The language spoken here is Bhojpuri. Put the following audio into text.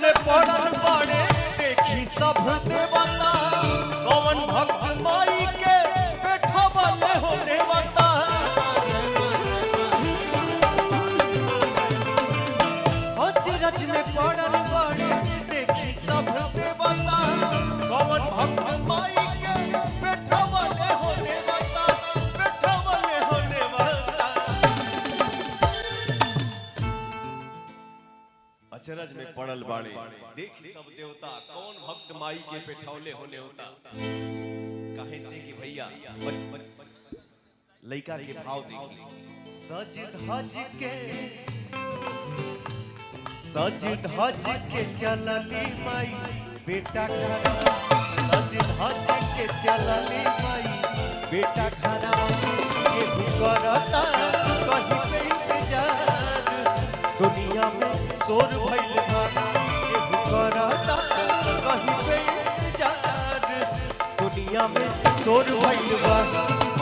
में पड़ल बड़े देखी सब देवता कौन भक्त माई के बैठवल हो देवता। अचरज में पड़ल बड़े देखी सब देवता कौन भक्त माई के बैठवल हो देवता, बैठवल हो देवता। अचरज में पड़ल बाड़े देखी सब देवता कौन भक्त माई के बैठौले होने होता। कहे से कि भैया लइका के भाव देखी सज धज के चलली माई बेटा खाना, सज धज के चलली माई बेटा खाना। केहू करता कहीं पे इंतजार दुनिया में शोर भइल बा, केहू करता कहीं पे इंतजार दुनिया में शोर भइल बा।